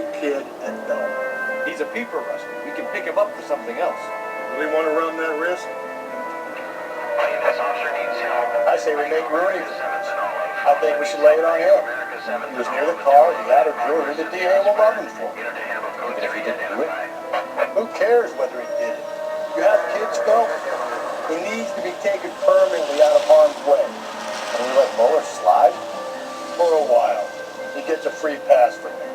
every kid at Belmont. He's a peeper, Rusty. We can pick him up for something else. Really want to run that risk? I say we make Rooney. I think we should lay it on him. He was near the car, he had a jury the DA will love him for. Even if he didn't do it? Who cares whether he did it? You have kids, Phil? He needs to be taken permanently out of harm's way. And we let Mueller slide? For a while. He gets a free pass from me.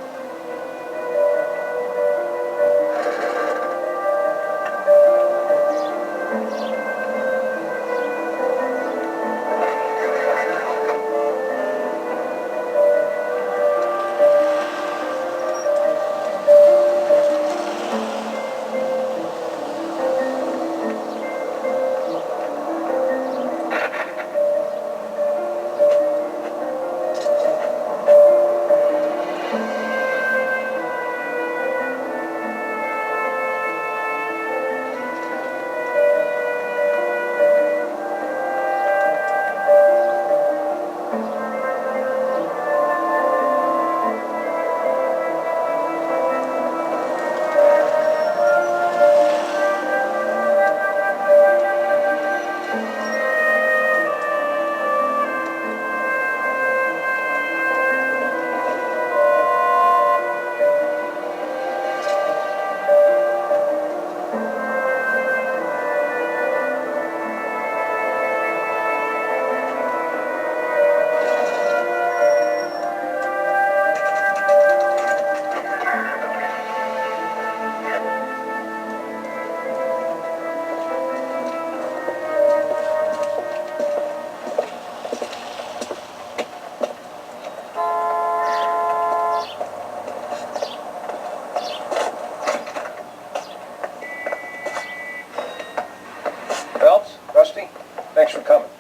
Thanks for coming.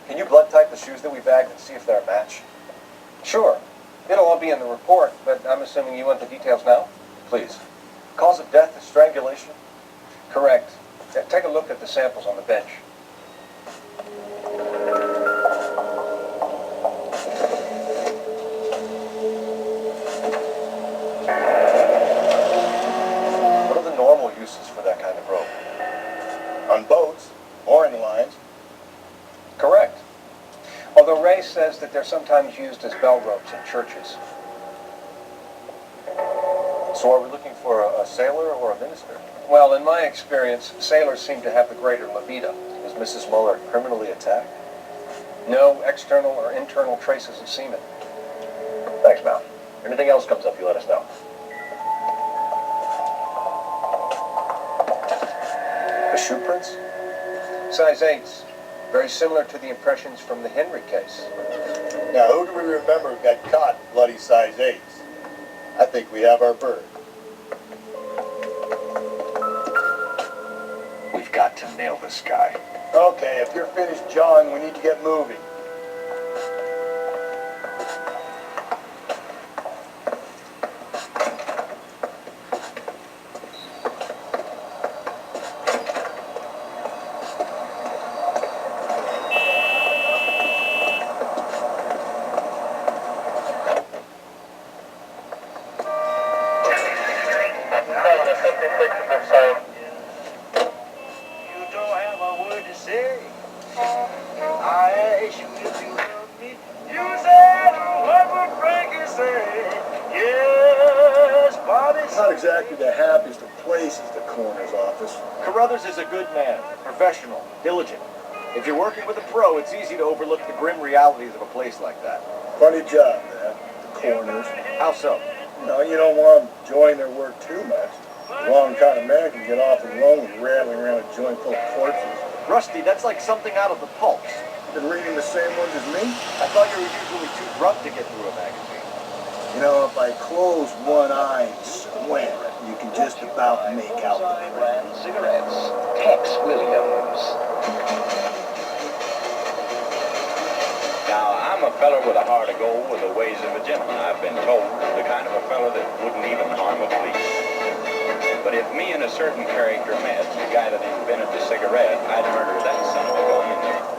Can you blood type the shoes that we bagged and see if they're a match? Sure. It'll all be in the report, but I'm assuming you want the details now? Please. Cause of death is strangulation? Correct. Take a look at the samples on the bench. What are the normal uses for that kind of rope? On boats, mooring lines. Correct. Although Ray says that they're sometimes used as bell ropes in churches. So are we looking for a sailor or a minister? Well, in my experience, sailors seem to have the greater libido. Was Mrs. Mueller criminally attacked? No external or internal traces of semen. Thanks, Mal. Anything else comes up, you let us know. The shoe prints? Size 8s. Very similar to the impressions from the Henry case. Now, who do we remember got caught in bloody size 8s? I think we have our bird. We've got to nail this guy. Okay, if you're finished, John, we need to get moving. Not exactly the happiest of places, the coroner's office. Carruthers is a good man, professional, diligent. If you're working with a pro, it's easy to overlook the grim realities of a place like that. Funny job, that, the coroner's. How so? No, you don't want them enjoying their work too much. The wrong kind of man can get awfully lonely rattling around a joint full of corpses. Rusty, that's like something out of the pulps. Been reading the same ones as me? I thought you were usually too drunk to get through a magazine. You know, if I close one eye and squint, you can just about make out the print. Cigarettes. Tex Williams. Now, I'm a feller with a heart of gold with the ways of a gentleman, I've been told. The kind of a feller that wouldn't even harm a flea. But if me and a certain character met, the guy that invented the cigarette, I'd murder that son of a gun in there.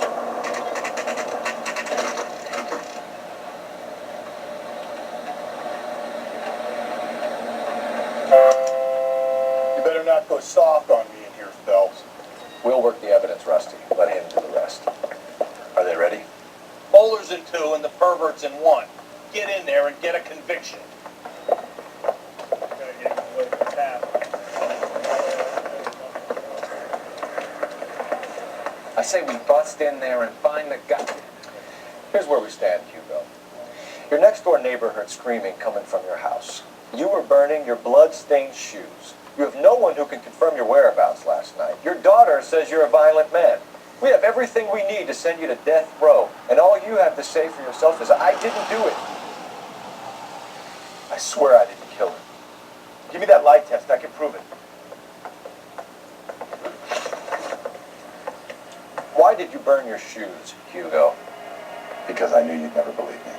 not go soft on me in here, Phelps. We'll work the evidence, Rusty. Let him do the rest. Are they ready? Bowler's in 2 and the pervert's in 1. Get in there and get a conviction. I say we bust in there and find the guy. Here's where we stand, Hugo. Your next-door neighbor heard screaming coming from your house. You were burning your blood-stained shoes. You have no one who can confirm your whereabouts last night. Your daughter says you're a violent man. We have everything we need to send you to death row, and all you have to say for yourself is, I didn't do it. I swear I didn't kill him. Give me that lie test. I can prove it. Why did you burn your shoes, Hugo? Because I knew you'd never believe me.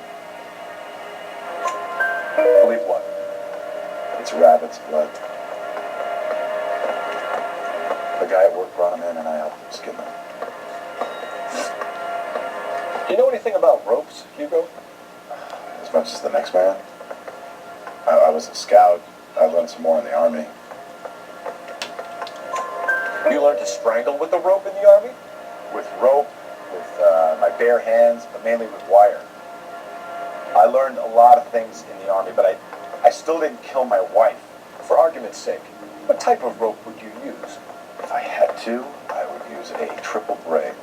Believe what? It's rabbit's blood. The guy at work brought him in and I helped him skin them. Do you know anything about ropes, Hugo? As much as the next man. I was a scout. I learned some more in the Army. You learned to strangle with a rope in the Army? With rope, with my bare hands, but mainly with wire. I learned a lot of things in the Army, but I still didn't kill my wife. For argument's sake, what type of rope would you use? If I had to, I would use a triple braid.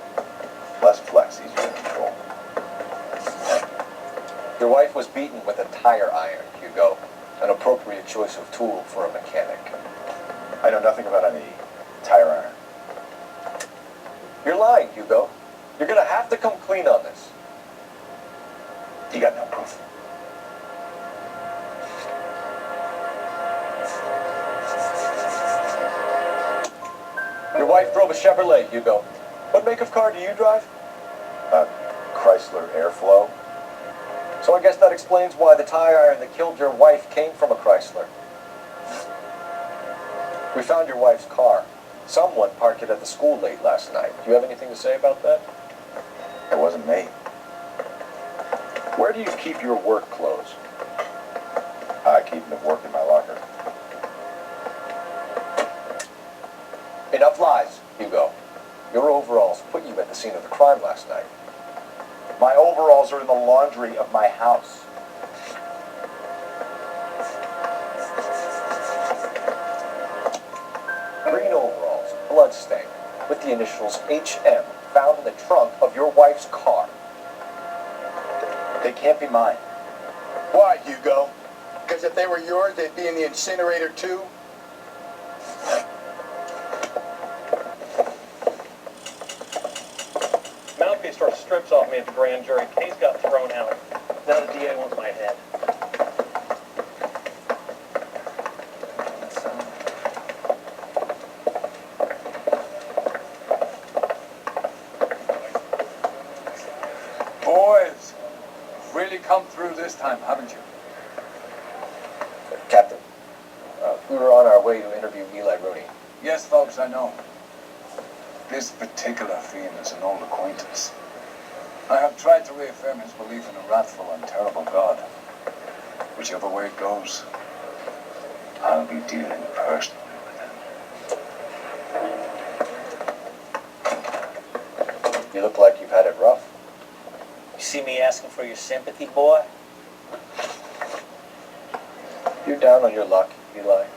Less flex, easier to control. Your wife was beaten with a tire iron, Hugo. An appropriate choice of tool for a mechanic. I know nothing about any tire iron. You're lying, Hugo. You're gonna have to come clean on this. You got no proof. Your wife drove a Chevrolet, Hugo. What make of car do you drive? Chrysler Airflow. So I guess that explains why the tire iron that killed your wife came from a Chrysler. We found your wife's car. Someone parked it at the school late last night. Do you have anything to say about that? It wasn't me. Where do you keep your work clothes? I keep them at work in my locker. Enough lies, Hugo. Your overalls put you at the scene of the crime last night. My overalls are in the laundry of my house. Green overalls, bloodstained, with the initials HM, found in the trunk of your wife's car. They can't be mine. Why, Hugo? Because if they were yours, they'd be in the incinerator too? Mouthpiece sort of strips off me at the grand jury. Case got thrown out. Now the DA wants my head. Boys, you've really come through this time, haven't you? Captain, we were on our way to interview Eli Rooney. Yes, folks, I know. This particular fiend is an old acquaintance. I have tried to reaffirm his belief in a wrathful and terrible God. Whichever way it goes, I'll be dealing personally with him. You look like you've had it rough. You see me asking for your sympathy, boy? You're down on your luck, Eli.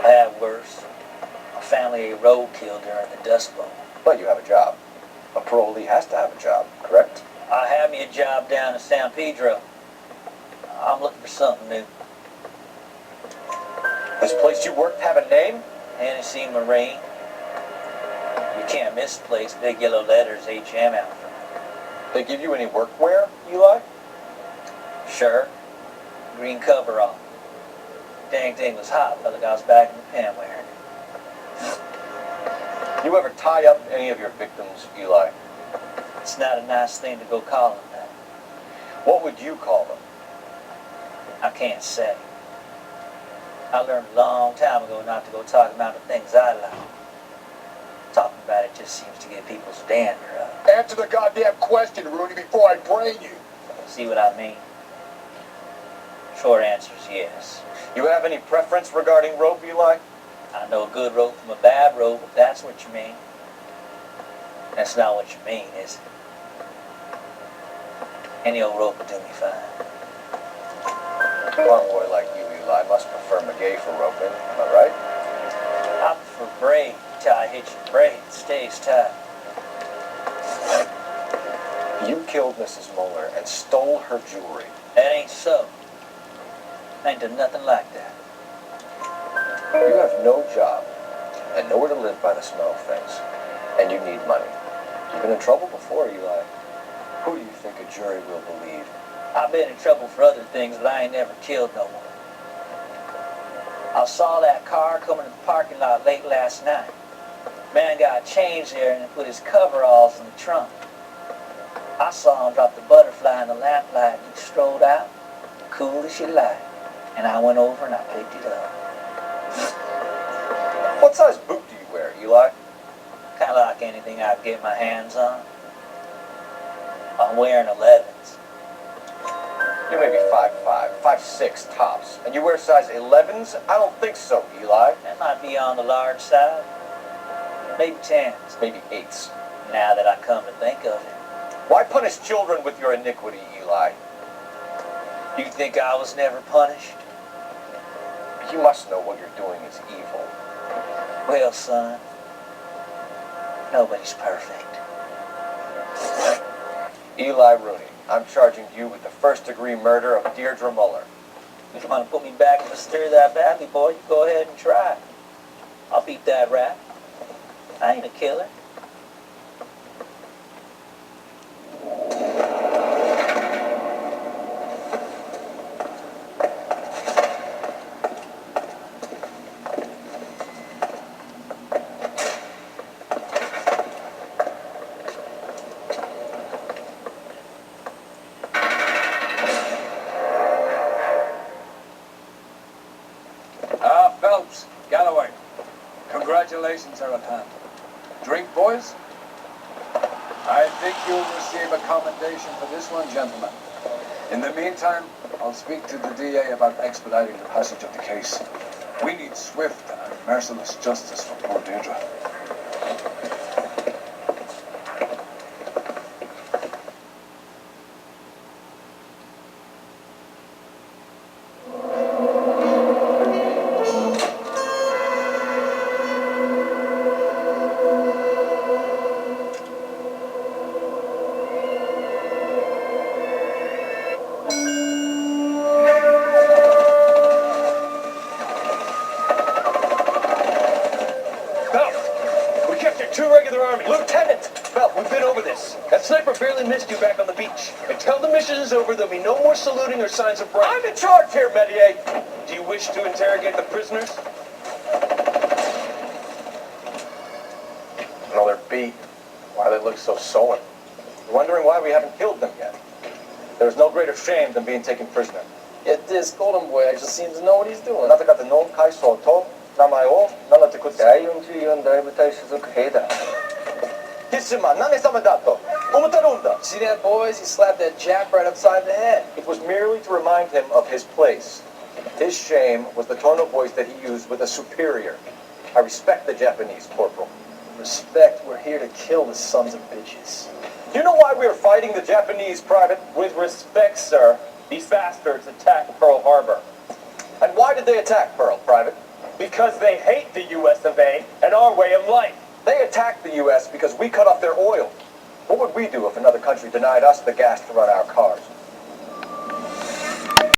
I had worse. My family a roadkill during the Dust Bowl. But you have a job. A parolee has to have a job, correct? I had me a job down in San Pedro. I'm looking for something new. This place you worked have a name? Hennessy Marine. You can't miss the place. Big yellow letters, HM out front. They give you any workwear, Eli? Sure. Green coverall. Dang thing was hot. Felt like I was back in the pen wearing it. You ever tie up any of your victims, Eli? It's not a nice thing to go call them that. What would you call them? I can't say. I learned a long time ago not to go talking about the things I like. Talking about it just seems to get people's dander up. Answer the goddamn question, Rooney, before I brain you. See what I mean? Short answer is yes. You have any preference regarding rope, Eli? I know a good rope from a bad rope, if that's what you mean. That's not what you mean, is it? Any old rope will do me fine. A farm boy like you, Eli, must prefer McGay for roping. Am I right? I prefer braid till I hit your braid. It stays tight. You killed Mrs. Moeller and stole her jewelry. That ain't so. I ain't done nothing like that. You have no job and nowhere to live by the smell of things. And you need money. You've been in trouble before, Eli. Who do you think a jury will believe? I've been in trouble for other things, but I ain't never killed no one. I saw that car coming to the parking lot late last night. Man got changed there and put his coveralls in the trunk. I saw him drop the butterfly in the lamplight and he strolled out, cool as you like. And I went over and I picked it up. What size boot do you wear, Eli? Kind of like anything I can get my hands on. I'm wearing 11s. You may be 5'5", 5'6" tops. And you wear size 11s? I don't think so, Eli. That might be on the large side. Maybe 10s. Maybe 8s. Now that I come to think of it. Why punish children with your iniquity, Eli? You think I was never punished? You must know what you're doing is evil. Well, son, nobody's perfect. Eli Rooney, I'm charging you with the first-degree murder of Deirdre Muller. If you want to put me back in the stir that badly, boy, you go ahead and try. I'll beat that rap. I ain't a killer. Phelps, Galloway, congratulations are at hand. Drink, boys? I think you'll receive a commendation for this one, gentlemen. In the meantime, I'll speak to the DA about expediting the passage of the case. We need swift and merciless justice for poor Deirdre. Missed you back on the beach. Until the mission is over, there'll be no more saluting or signs of rank. I'm in charge here, Medier. Do you wish to interrogate the prisoners? No, they're beat. Why they look so sullen? Wondering why we haven't killed them yet. There's no greater shame than being taken prisoner. Yet this golden boy actually seems to know what he's doing. 나한테 같은 놈 카이소 톱 남아요. 나한테 그 대용주의원 대부터에서 해다. 히스마 나네 사마다토. See that, boys? He slapped that Jap right upside the head. It was merely to remind him of his place. His shame was the tone of voice that he used with a superior. I respect the Japanese, Corporal. Respect, we're here to kill the sons of bitches. You know why we are fighting the Japanese, Private? With respect, sir, these bastards attacked Pearl Harbor. And why did they attack Pearl, Private? Because they hate the US of A and our way of life. They attacked the US because we cut off their oil. What would we do if another country denied us the gas to run our cars?